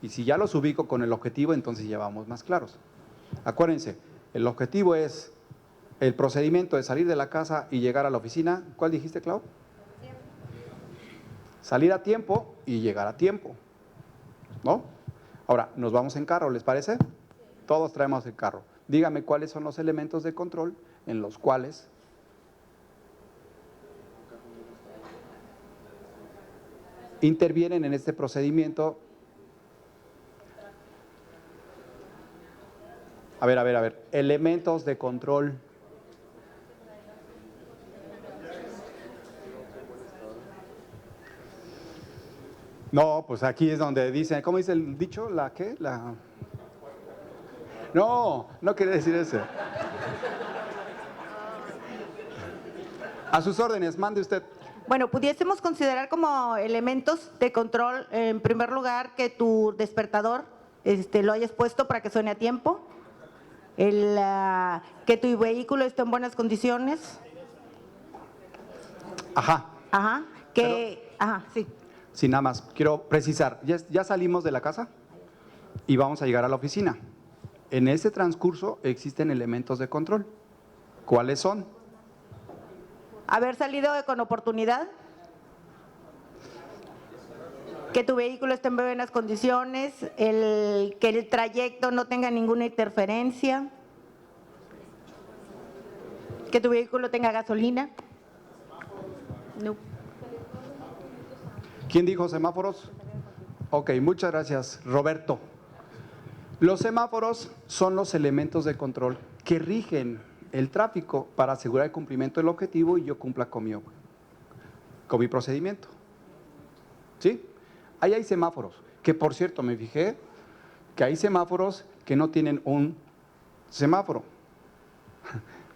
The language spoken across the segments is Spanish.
Y si ya los ubico con el objetivo, entonces ya vamos más claros. Acuérdense, el objetivo es, el procedimiento de salir de la casa y llegar a la oficina. ¿Cuál dijiste, Clau? Salir a tiempo y llegar a tiempo, ¿no? Ahora, nos vamos en carro, ¿les parece? Todos traemos el carro. Dígame cuáles son los elementos de control en los cuales intervienen en este procedimiento. A ver, elementos de control. No, pues aquí es donde dicen, ¿cómo dice el dicho? ¿La qué? La... No, no quería decir eso. A sus órdenes, mande usted. Bueno, pudiésemos considerar como elementos de control, en primer lugar, que tu despertador lo hayas puesto para que suene a tiempo, que tu vehículo esté en buenas condiciones. Ajá. Ajá, ajá, sí. Sí, nada más, quiero precisar, ya salimos de la casa y vamos a llegar a la oficina. En ese transcurso existen elementos de control. ¿Cuáles son? Haber salido con oportunidad, que tu vehículo esté en buenas condiciones, que el trayecto no tenga ninguna interferencia, que tu vehículo tenga gasolina. No. ¿Quién dijo semáforos? Ok, muchas gracias, Roberto. Los semáforos son los elementos de control que rigen el tráfico para asegurar el cumplimiento del objetivo y yo cumpla con mi procedimiento. ¿Sí? Ahí hay semáforos, que por cierto me fijé que hay semáforos que no tienen un semáforo.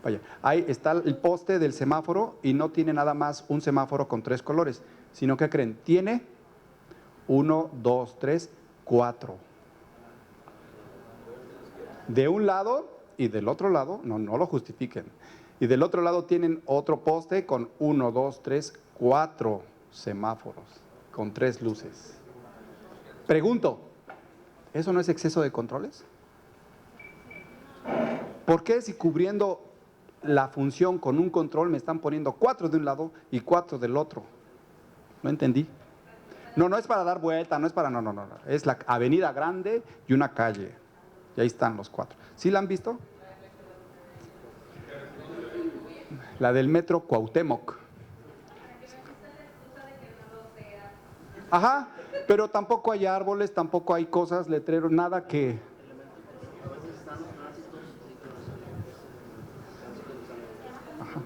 Vaya, ahí está el poste del semáforo y no tiene nada más un semáforo con 3 colores, sino que creen, tiene 1, 2, 3, 4. De un lado y del otro lado, no lo justifiquen. Y del otro lado tienen otro poste con 1, 2, 3, 4 semáforos, con 3 luces. Pregunto, ¿eso no es exceso de controles? ¿Por qué si cubriendo la función con un control me están poniendo 4 de un lado y 4 del otro? No entendí. No es para dar vuelta, no es para, no. Es la avenida grande y una calle. Y ahí están los 4. ¿Sí la han visto? La del metro Cuauhtémoc. Ajá, pero tampoco hay árboles, tampoco hay cosas, letreros, nada que... Ajá.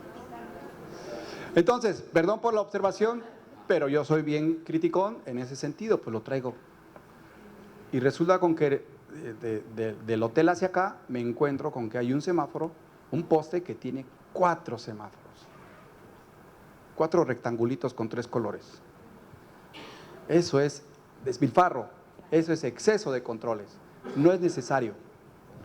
Entonces, perdón por la observación, pero yo soy bien criticón en ese sentido, pues lo traigo. Y resulta con que del hotel hacia acá me encuentro con que hay un semáforo, un poste que tiene 4 semáforos. 4 rectangulitos con 3 colores. Eso es despilfarro, eso es exceso de controles. No es necesario.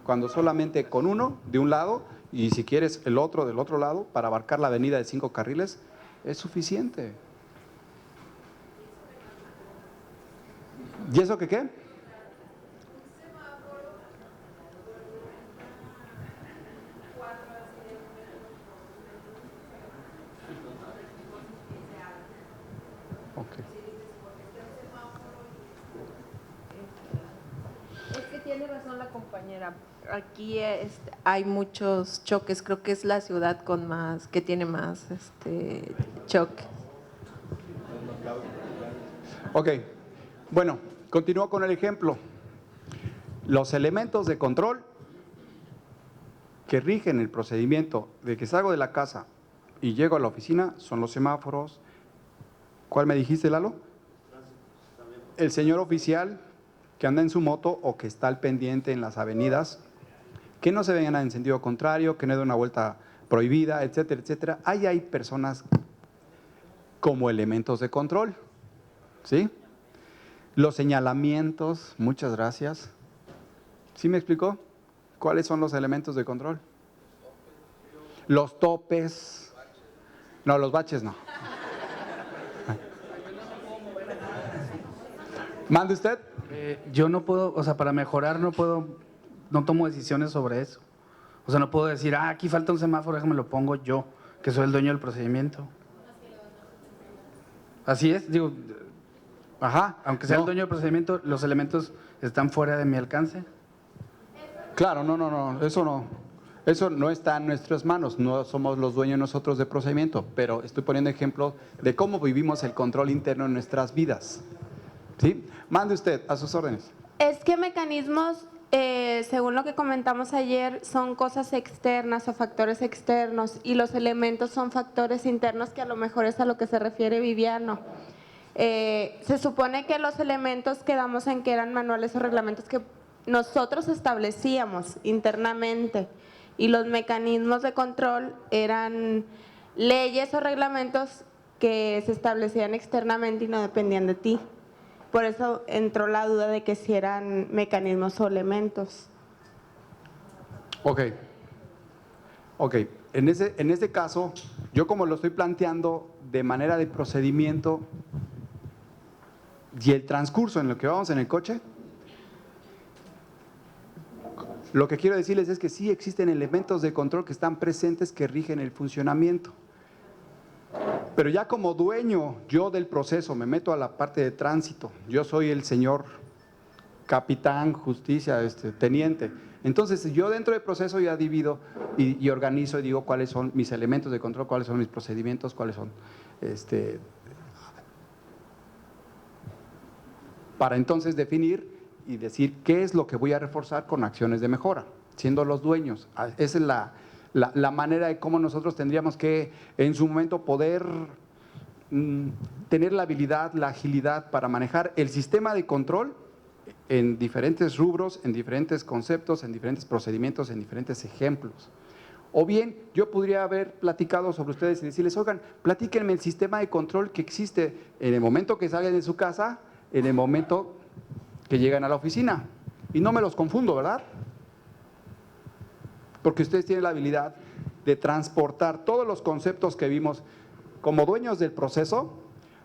Cuando solamente con uno de un lado y si quieres el otro del otro lado para abarcar la avenida de 5 carriles, es suficiente. ¿Y eso qué? Okay. Es que tiene razón la compañera. Aquí hay muchos choques. Creo que es la ciudad con más, que tiene más choques. Ok, bueno, continúo con el ejemplo. Los elementos de control que rigen el procedimiento de que salgo de la casa y llego a la oficina son los semáforos. ¿Cuál me dijiste, Lalo? El señor oficial que anda en su moto o que está al pendiente en las avenidas, que no se vengan en sentido contrario, que no dé una vuelta prohibida, etcétera, etcétera. Ahí hay personas como elementos de control, ¿sí? Los señalamientos, muchas gracias. ¿Sí me explicó? ¿Cuáles son los elementos de control? Los topes. No, los baches no. ¿Mande usted? Yo no puedo, o sea, para mejorar no tomo decisiones sobre eso. O sea, no puedo decir, aquí falta un semáforo, déjame lo pongo yo, que soy el dueño del procedimiento. Así es, digo, Ajá. aunque sea no. el dueño del procedimiento, los elementos están fuera de mi alcance. Claro, no, eso no. Eso no está en nuestras manos, no somos los dueños nosotros del procedimiento, pero estoy poniendo ejemplos de cómo vivimos el control interno en nuestras vidas. ¿Sí? Mande usted, a sus órdenes. Es que mecanismos, según lo que comentamos ayer, son cosas externas o factores externos y los elementos son factores internos, que a lo mejor es a lo que se refiere Viviano. Se supone que los elementos quedamos en que eran manuales o reglamentos que nosotros establecíamos internamente y los mecanismos de control eran leyes o reglamentos que se establecían externamente y no dependían de ti. Por eso entró la duda de que si eran mecanismos o elementos. Ok. En ese caso, yo como lo estoy planteando de manera de procedimiento y el transcurso en lo que vamos en el coche, lo que quiero decirles es que sí existen elementos de control que están presentes que rigen el funcionamiento. Pero ya como dueño yo del proceso, me meto a la parte de tránsito, yo soy el señor capitán, justicia, teniente. Entonces yo dentro del proceso ya divido y organizo y digo cuáles son mis elementos de control, cuáles son mis procedimientos, cuáles son, para entonces definir y decir qué es lo que voy a reforzar con acciones de mejora, siendo los dueños. Esa es la manera de cómo nosotros tendríamos que en su momento poder tener la habilidad, la agilidad para manejar el sistema de control en diferentes rubros, en diferentes conceptos, en diferentes procedimientos, en diferentes ejemplos. O bien, yo podría haber platicado sobre ustedes y decirles, oigan, platíquenme el sistema de control que existe en el momento que salgan de su casa, en el momento que llegan a la oficina. Y no me los confundo, ¿verdad? Porque ustedes tienen la habilidad de transportar todos los conceptos que vimos como dueños del proceso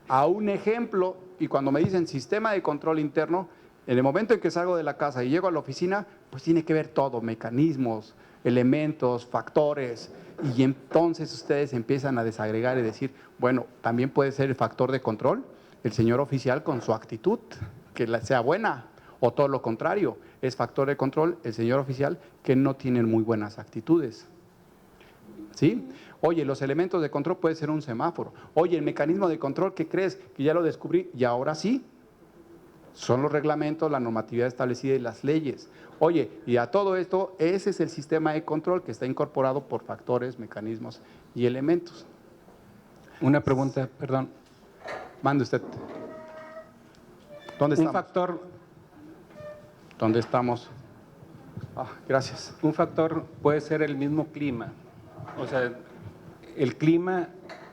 a un ejemplo, y cuando me dicen sistema de control interno, en el momento en que salgo de la casa y llego a la oficina, pues tiene que ver todo, mecanismos, elementos, factores, y entonces ustedes empiezan a desagregar y decir, bueno, también puede ser el factor de control, el señor oficial con su actitud, que sea buena, o todo lo contrario, es factor de control el señor oficial que no tiene muy buenas actitudes. ¿Sí? Oye, los elementos de control puede ser un semáforo. Oye, el mecanismo de control, ¿qué crees? Que ya lo descubrí y ahora sí. Son los reglamentos, la normatividad establecida y las leyes. Oye, y a todo esto, ese es el sistema de control que está incorporado por factores, mecanismos y elementos. Una pregunta, perdón. Mande usted. ¿Dónde estamos? ¿Dónde estamos? Gracias. Un factor puede ser el mismo clima. O sea, el clima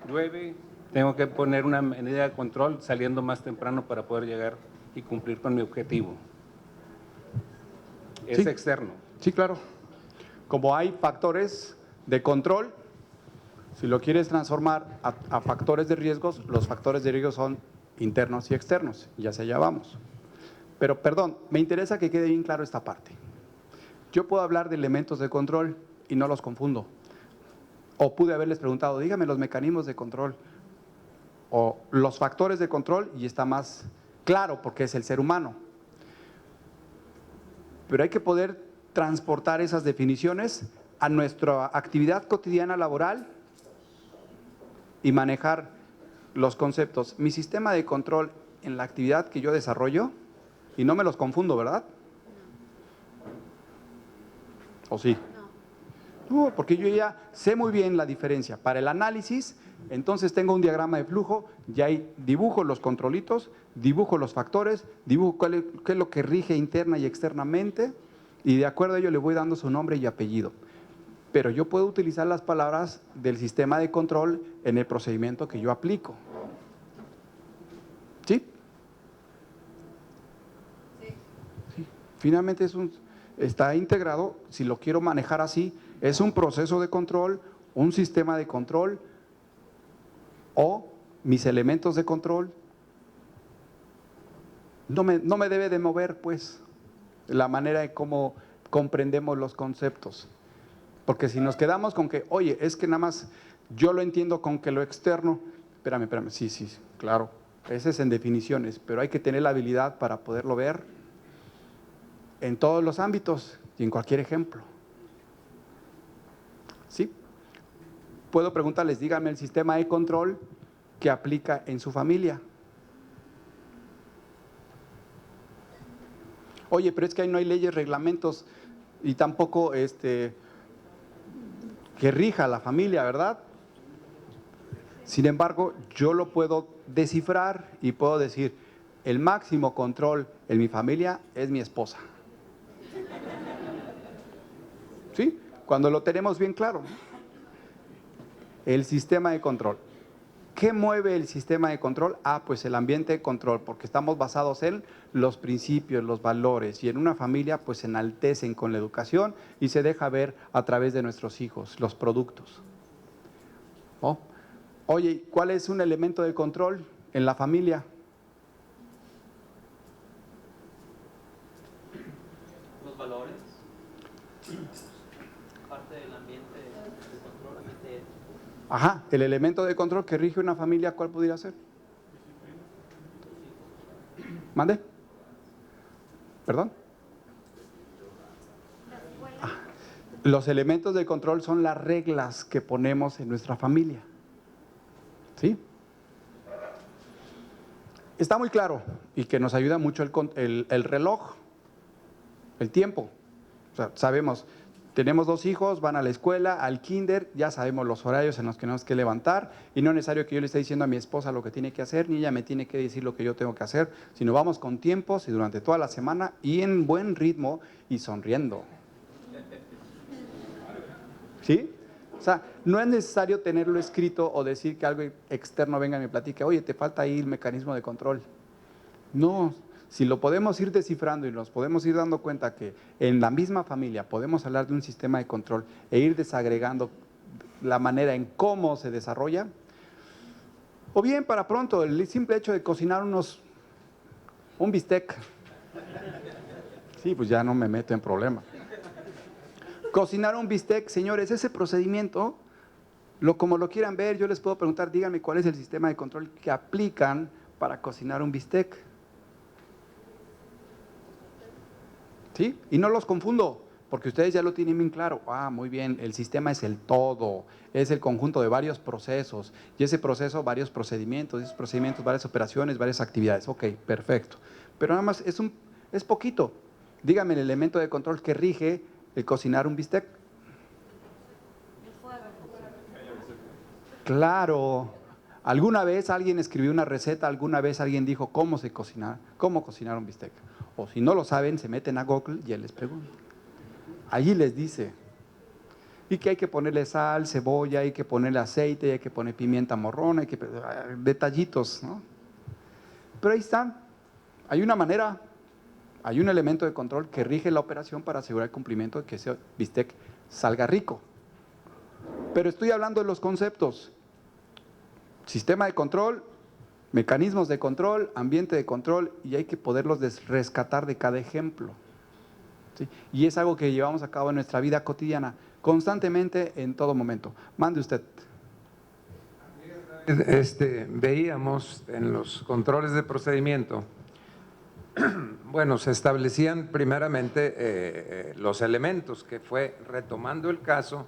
llueve, tengo que poner una medida de control saliendo más temprano para poder llegar y cumplir con mi objetivo. Es Sí. externo. Sí, claro. Como hay factores de control, si lo quieres transformar a factores de riesgos, los factores de riesgo son internos y externos, y hacia allá vamos. Pero perdón, me interesa que quede bien claro esta parte. Yo puedo hablar de elementos de control y no los confundo. O pude haberles preguntado, dígame los mecanismos de control o los factores de control y está más claro porque es el ser humano. Pero hay que poder transportar esas definiciones a nuestra actividad cotidiana laboral y manejar los conceptos. Mi sistema de control en la actividad que yo desarrollo, y no me los confundo, ¿verdad? ¿O sí? No, porque yo ya sé muy bien la diferencia. Para el análisis, entonces tengo un diagrama de flujo, ya ahí dibujo los controlitos, dibujo los factores, dibujo qué es lo que rige interna y externamente, y de acuerdo a ello le voy dando su nombre y apellido. Pero yo puedo utilizar las palabras del sistema de control en el procedimiento que yo aplico. ¿Sí? Sí. Finalmente está integrado, si lo quiero manejar así, es un proceso de control, un sistema de control o mis elementos de control. no me debe de mover, pues, la manera en cómo comprendemos los conceptos. Porque si nos quedamos con que, oye, es que nada más yo lo entiendo con que lo externo, espérame, sí, claro, ese es en definiciones, pero hay que tener la habilidad para poderlo ver en todos los ámbitos y en cualquier ejemplo. ¿Sí? Puedo preguntarles, díganme el sistema de control que aplica en su familia. Oye, pero es que ahí no hay leyes, reglamentos y tampoco que rija la familia, ¿verdad? Sin embargo, yo lo puedo descifrar y puedo decir, el máximo control en mi familia es mi esposa. ¿Sí? Cuando lo tenemos bien claro, ¿no? El sistema de control. ¿Qué mueve el sistema de control? Pues el ambiente de control, porque estamos basados en los principios, los valores, y en una familia pues se enaltecen con la educación y se deja ver a través de nuestros hijos, los productos. ¿Oh? Oye, ¿cuál es un elemento de control en la familia? Los valores, parte del ambiente de control, ambiente ético. Ajá, el elemento de control que rige una familia, ¿cuál pudiera ser? ¿Mande? ¿Perdón? Los elementos de control son las reglas que ponemos en nuestra familia. ¿Sí? Está muy claro y que nos ayuda mucho el reloj, el tiempo. O sea, sabemos, tenemos 2 hijos, van a la escuela, al kinder, ya sabemos los horarios en los que tenemos que levantar y no es necesario que yo le esté diciendo a mi esposa lo que tiene que hacer, ni ella me tiene que decir lo que yo tengo que hacer, sino vamos con tiempos y durante toda la semana y en buen ritmo y sonriendo. ¿Sí? O sea, no es necesario tenerlo escrito o decir que algo externo venga y me platique, oye, te falta ahí el mecanismo de control. No, si lo podemos ir descifrando y nos podemos ir dando cuenta que en la misma familia podemos hablar de un sistema de control e ir desagregando la manera en cómo se desarrolla, o bien para pronto el simple hecho de cocinar un bistec. Sí, pues ya no me meto en problema. Cocinar un bistec, señores, ese procedimiento, como lo quieran ver, yo les puedo preguntar, díganme cuál es el sistema de control que aplican para cocinar un bistec. ¿Sí? Y no los confundo, porque ustedes ya lo tienen bien claro. Muy bien, el sistema es el todo, es el conjunto de varios procesos, y ese proceso, varios procedimientos, esos procedimientos, varias operaciones, varias actividades. Ok, perfecto. Pero nada más es poquito. Díganme el elemento de control que rige el cocinar un bistec. Claro. ¿Alguna vez alguien escribió una receta? ¿Alguna vez alguien dijo cómo cocinar un bistec? O si no lo saben, se meten a Google y él les pregunta. Allí les dice. Y que hay que ponerle sal, cebolla, hay que ponerle aceite, hay que poner pimienta morrona, detallitos, ¿no? Pero ahí están. Hay una manera. Hay un elemento de control que rige la operación para asegurar el cumplimiento de que ese bistec salga rico. Pero estoy hablando de los conceptos. Sistema de control, mecanismos de control, ambiente de control, y hay que poderlos rescatar de cada ejemplo. ¿Sí? Y es algo que llevamos a cabo en nuestra vida cotidiana, constantemente, en todo momento. Mande usted. Veíamos en los controles de procedimiento, bueno, se establecían primeramente los elementos, que fue, retomando el caso,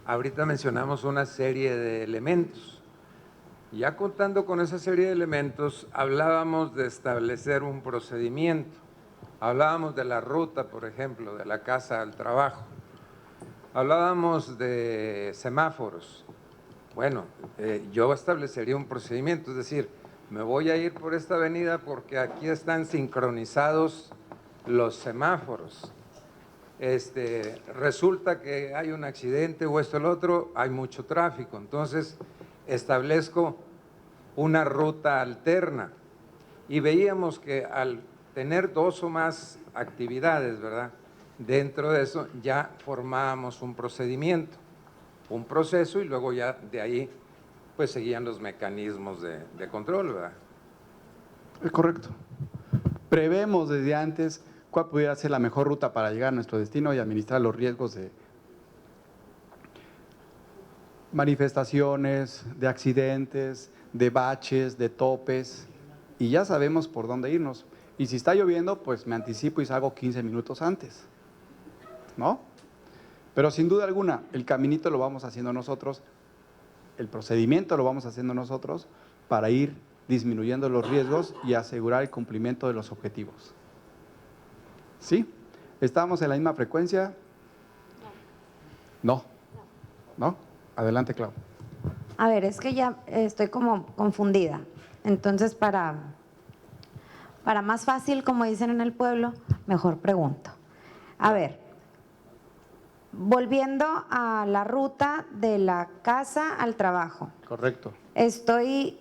ahorita mencionamos una serie de elementos. Ya contando con esa serie de elementos, hablábamos de establecer un procedimiento, hablábamos de la ruta, por ejemplo, de la casa al trabajo, hablábamos de semáforos. Bueno, yo establecería un procedimiento, es decir, me voy a ir por esta avenida porque aquí están sincronizados los semáforos. Resulta que hay un accidente o esto o lo otro, hay mucho tráfico, entonces establezco una ruta alterna. Y veíamos que al tener 2 o más actividades, ¿verdad?, dentro de eso ya formábamos un procedimiento, un proceso, y luego ya de ahí pues seguían los mecanismos de control, ¿verdad? Es correcto. prevemos desde antes cuál pudiera ser la mejor ruta para llegar a nuestro destino y administrar los riesgos de manifestaciones, de accidentes, de baches, de topes, y ya sabemos por dónde irnos. Y si está lloviendo, pues me anticipo y salgo 15 minutos antes, ¿no? Pero sin duda alguna, el caminito lo vamos haciendo nosotros, el procedimiento lo vamos haciendo nosotros para ir disminuyendo los riesgos y asegurar el cumplimiento de los objetivos. ¿Sí? ¿Estamos en la misma frecuencia? No. ¿No? Adelante, Clau. A ver, es que ya estoy como confundida. Entonces, para más fácil, como dicen en el pueblo, mejor pregunto. A ver, volviendo a la ruta de la casa al trabajo. Correcto. Estoy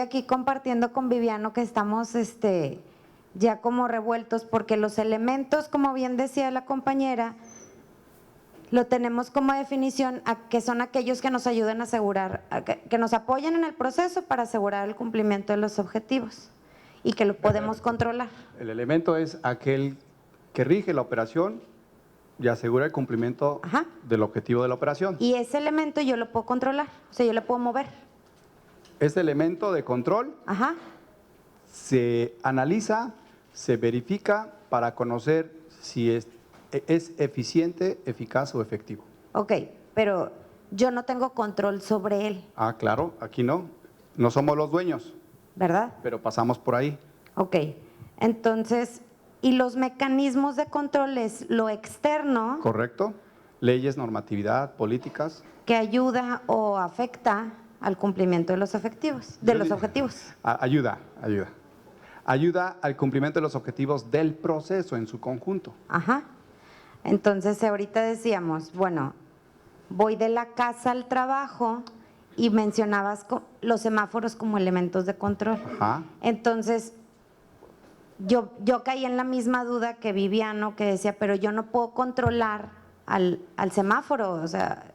aquí compartiendo con Viviano que estamos ya como revueltos porque los elementos, como bien decía la compañera, lo tenemos como definición que son aquellos que nos ayuden a asegurar, que nos apoyan en el proceso para asegurar el cumplimiento de los objetivos y que lo podemos controlar. El elemento es aquel que rige la operación y asegura el cumplimiento Ajá. del objetivo de la operación. Y ese elemento yo lo puedo controlar, o sea, yo lo puedo mover. Este elemento de control Ajá. se analiza, se verifica para conocer si es eficiente, eficaz o efectivo. Ok, pero yo no tengo control sobre él, Ah, claro, aquí no. No somos los dueños, ¿verdad? pero pasamos por ahí. Ok, entonces, ¿y los mecanismos de control es lo externo ¿Correcto? Leyes, normatividad, políticas. que ayuda o afecta al cumplimiento de los objetivos, Ayuda. Ayuda al cumplimiento de los objetivos del proceso en su conjunto. Ajá. Entonces, ahorita decíamos, bueno, voy de la casa al trabajo y mencionabas los semáforos como elementos de control. Ajá. Entonces, yo caí en la misma duda que Viviano, que decía, pero yo no puedo controlar al semáforo, o sea,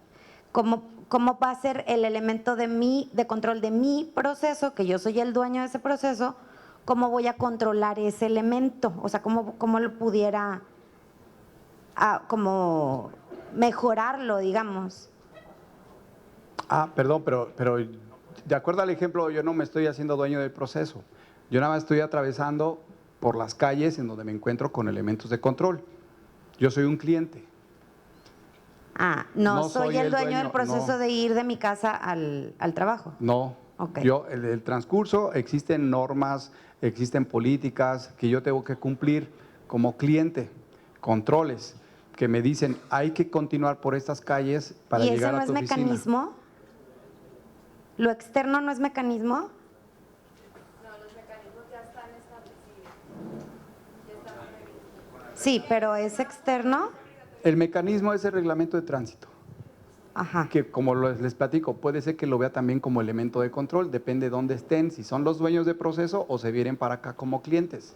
¿cómo va a ser el elemento de control de mi proceso, que yo soy el dueño de ese proceso? ¿Cómo voy a controlar ese elemento? O sea, ¿cómo lo pudiera como mejorarlo, digamos? Perdón, pero de acuerdo al ejemplo, yo no me estoy haciendo dueño del proceso. Yo nada más estoy atravesando por las calles en donde me encuentro con elementos de control. Yo soy un cliente. No soy el dueño del proceso no. de ir de mi casa al trabajo. No. Ok. Yo, el transcurso, existen normas, existen políticas que yo tengo que cumplir como cliente, controles que me dicen hay que continuar por estas calles para ¿Y llegar ese no a tu es oficina. mecanismo? ¿Lo externo no es mecanismo? Sí, pero ¿es externo? El mecanismo es el reglamento de tránsito, Ajá. que como les platico, puede ser que lo vea también como elemento de control, depende de dónde estén, si son los dueños de proceso o se vienen para acá como clientes.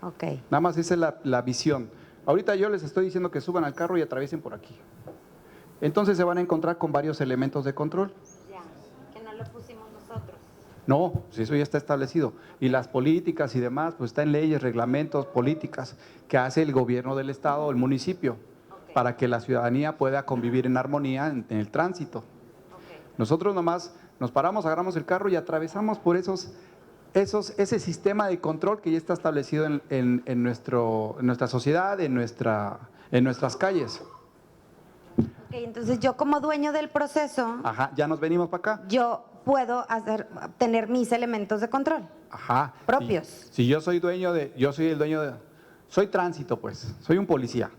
Ok. Nada más esa es la visión. Ahorita yo les estoy diciendo que suban al carro y atraviesen por aquí. Entonces se van a encontrar con varios elementos de control. Ya, que no lo pusimos nosotros. No, pues eso ya está establecido. Y las políticas y demás, pues está en leyes, reglamentos, políticas que hace el gobierno del estado o el municipio para que la ciudadanía pueda convivir en armonía en el tránsito. Nosotros nomás nos paramos, agarramos el carro y atravesamos por ese sistema de control que ya está establecido en nuestra sociedad, en nuestras calles. Ok, entonces yo como dueño del proceso, Ajá, ya nos venimos para acá. yo puedo tener mis elementos de control. Ajá. Propios. Si yo soy soy tránsito pues, soy un policía.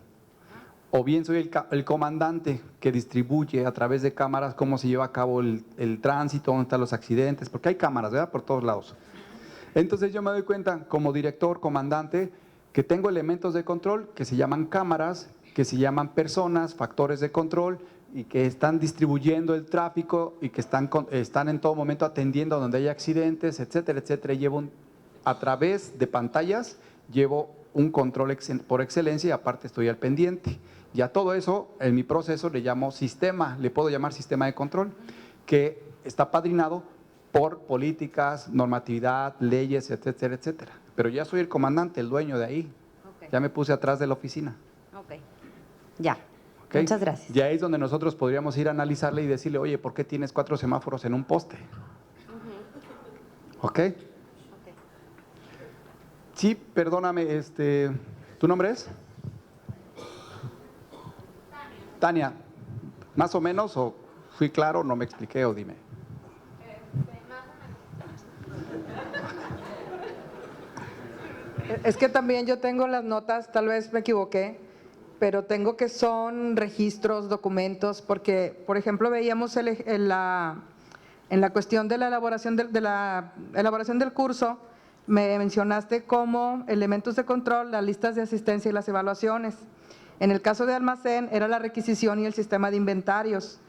O bien soy el comandante que distribuye a través de cámaras cómo se lleva a cabo el tránsito, dónde están los accidentes, porque hay cámaras, ¿verdad? Por todos lados. Entonces yo me doy cuenta como director, comandante, que tengo elementos de control que se llaman cámaras, que se llaman personas, factores de control y que están distribuyendo el tráfico y que están en todo momento atendiendo donde hay accidentes, etcétera, etcétera. Y a través de pantallas, llevo un control por excelencia y aparte estoy al pendiente. Y a todo eso, en mi proceso le llamo sistema, le puedo llamar sistema de control, que está padrinado por políticas, normatividad, leyes, etcétera, etcétera. pero ya soy el comandante, el dueño de ahí. Ok. Ya me puse atrás de la oficina. Ok, ya. ¿Ok? Muchas gracias. Y ahí es donde nosotros podríamos ir a analizarle y decirle, oye, ¿por qué tienes 4 semáforos en un poste? ¿Ok? Sí, perdóname, ¿tu nombre es? Tania. ¿Más o menos o fui claro, no me expliqué o dime? Es que también yo tengo las notas, tal vez me equivoqué, pero tengo que son registros, documentos, porque, por ejemplo, veíamos en la cuestión de la elaboración del curso, me mencionaste como elementos de control, las listas de asistencia y las evaluaciones. En el caso de almacén era la requisición y el sistema de inventarios.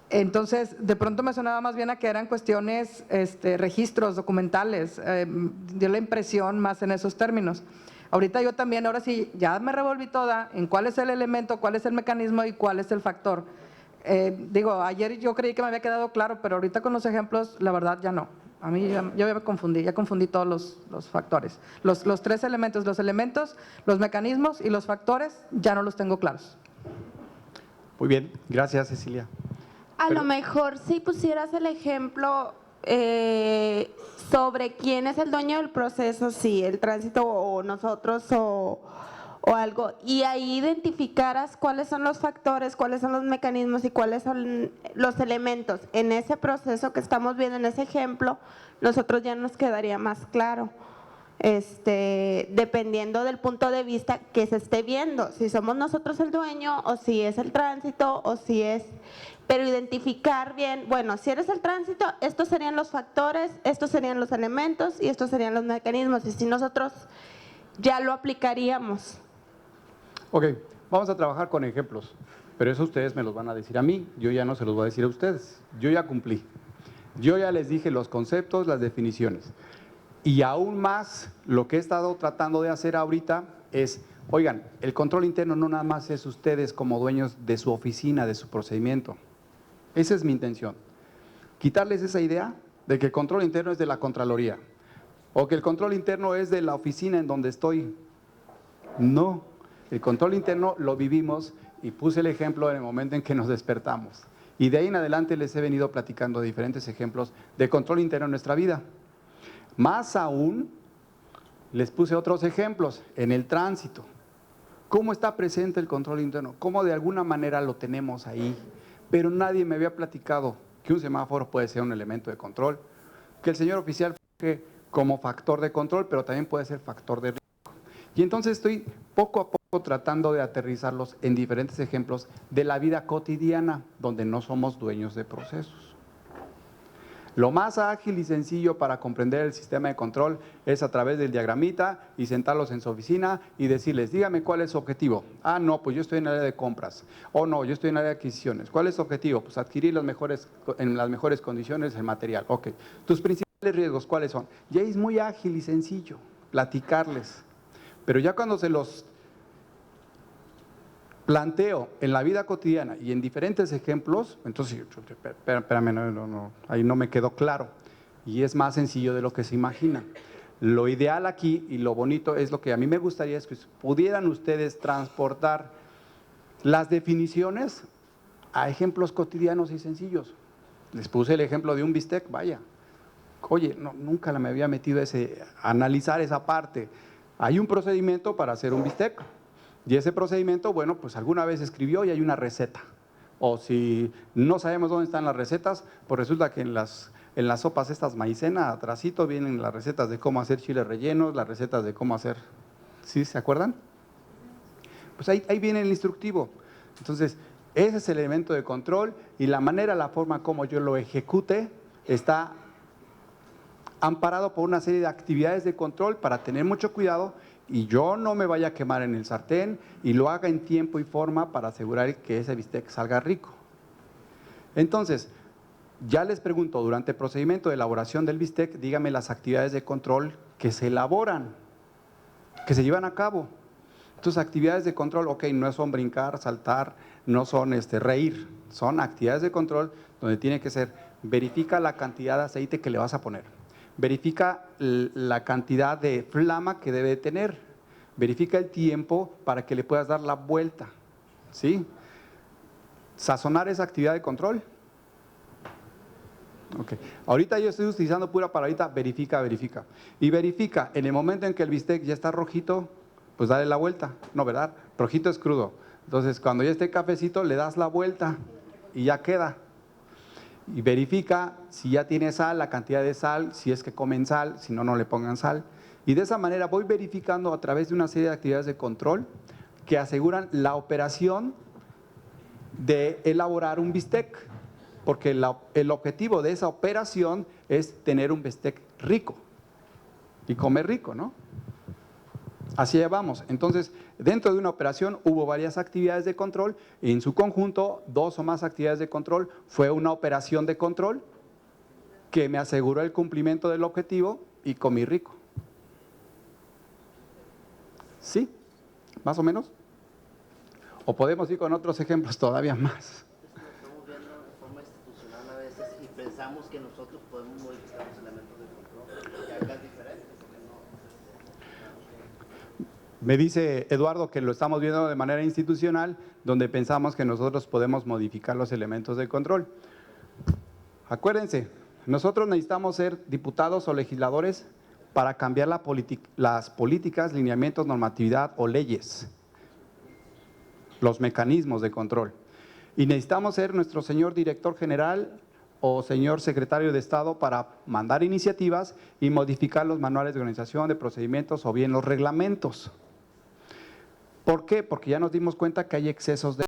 Entonces, de pronto me sonaba más bien a que eran cuestiones, registros documentales, dio la impresión más en esos términos. Ahorita yo también, ahora sí, ya me revolví toda en cuál es el elemento, cuál es el mecanismo y cuál es el factor. Digo, ayer yo creí que me había quedado claro, pero ahorita con los ejemplos, la verdad ya no. A mí ya me confundí, ya confundí todos los factores. Los 3 elementos, los mecanismos y los factores, ya no los tengo claros. Muy bien, gracias Cecilia. A Pero- lo mejor si pusieras el ejemplo sobre quién es el dueño del proceso, si el tránsito o nosotros o algo, y ahí identificaras cuáles son los factores, cuáles son los mecanismos y cuáles son los elementos en ese proceso que estamos viendo en ese ejemplo, nosotros ya nos quedaría más claro. Dependiendo del punto de vista que se esté viendo, si somos nosotros el dueño o si es el tránsito o si es, pero identificar bien, bueno, si eres el tránsito, estos serían los factores, estos serían los elementos y estos serían los mecanismos, y si nosotros ya lo aplicaríamos. Ok, vamos a trabajar con ejemplos, pero eso ustedes me los van a decir a mí, yo ya no se los voy a decir a ustedes, yo ya cumplí. Yo ya les dije los conceptos, las definiciones. Y aún más, lo que he estado tratando de hacer ahorita es, oigan, el control interno no nada más es ustedes como dueños de su oficina, de su procedimiento. Esa es mi intención. Quitarles esa idea de que el control interno es de la Contraloría o que el control interno es de la oficina en donde estoy. No, el control interno lo vivimos y puse el ejemplo en el momento en que nos despertamos. Y de ahí en adelante les he venido platicando diferentes ejemplos de control interno en nuestra vida. Más aún, les puse otros ejemplos en el tránsito. ¿Cómo está presente el control interno? ¿Cómo de alguna manera lo tenemos ahí? Pero nadie me había platicado que un semáforo puede ser un elemento de control, que el señor oficial funge como factor de control, pero también puede ser factor de riesgo. Y entonces estoy poco a poco tratando de aterrizarlos en diferentes ejemplos de la vida cotidiana, donde no somos dueños de procesos. Lo más ágil y sencillo para comprender el sistema de control es a través del diagramita y sentarlos en su oficina y decirles, dígame cuál es su objetivo. Ah, no, pues yo estoy en el área de compras. O no, yo estoy en el área de adquisiciones. ¿Cuál es su objetivo? Pues adquirir en las mejores condiciones el material. Ok. ¿Tus principales riesgos cuáles son? Ya es muy ágil y sencillo platicarles. Pero ya cuando se los planteo en la vida cotidiana y en diferentes ejemplos, entonces, espérame, ahí no me quedó claro. Y es más sencillo de lo que se imagina. Lo ideal aquí y lo bonito es lo que a mí me gustaría es que pudieran ustedes transportar las definiciones a ejemplos cotidianos y sencillos. Les puse el ejemplo de un bistec, vaya. Oye, nunca me había metido a analizar esa parte. Hay un procedimiento para hacer un bistec. Y ese procedimiento, bueno, pues alguna vez escribió y hay una receta. O si no sabemos dónde están las recetas, pues resulta que en las sopas estas maicena, atrasito vienen las recetas de cómo hacer chiles rellenos, las recetas de cómo hacer, ¿sí se acuerdan? Pues ahí viene el instructivo. Entonces, ese es el elemento de control y la forma como yo lo ejecute está amparado por una serie de actividades de control para tener mucho cuidado y yo no me vaya a quemar en el sartén y lo haga en tiempo y forma para asegurar que ese bistec salga rico. Entonces, ya les pregunto, durante el procedimiento de elaboración del bistec, dígame las actividades de control que se elaboran, que se llevan a cabo. Entonces, actividades de control, ok, no son brincar, saltar, no son reír, son actividades de control donde tiene que ser, verifica la cantidad de aceite que le vas a poner. verifica la cantidad de flama que debe tener, verifica el tiempo para que le puedas dar la vuelta, ¿sí? Sazonar esa actividad de control. Okay. Ahorita yo estoy utilizando pura palabrita verifica, verifica. Y verifica, en el momento en que el bistec ya está rojito, pues dale la vuelta. No, ¿verdad? Rojito es crudo. Entonces, cuando ya esté cafecito, le das la vuelta y ya queda. Y verifica si ya tiene sal, la cantidad de sal, si es que comen sal, si no, no le pongan sal. Y de esa manera voy verificando a través de una serie de actividades de control que aseguran la operación de elaborar un bistec. Porque el objetivo de esa operación es tener un bistec rico y comer rico, ¿no? Así ya vamos. Entonces, dentro de una operación hubo varias actividades de control y en su conjunto, 2 o más actividades de control. Fue una operación de control que me aseguró el cumplimiento del objetivo y comí rico. ¿Sí? ¿Más o menos? O podemos ir con otros ejemplos todavía más. Estamos viendo de forma institucional a veces y pensamos que nosotros podemos modificar los elementos de control, que acá es diferente. Me dice Eduardo que lo estamos viendo de manera institucional, donde pensamos que nosotros podemos modificar los elementos de control. Acuérdense, nosotros necesitamos ser diputados o legisladores para cambiar las políticas, lineamientos, normatividad o leyes, los mecanismos de control. Y necesitamos ser nuestro señor director general o señor secretario de Estado para mandar iniciativas y modificar los manuales de organización, de procedimientos o bien los reglamentos. ¿Por qué? Porque ya nos dimos cuenta que hay excesos de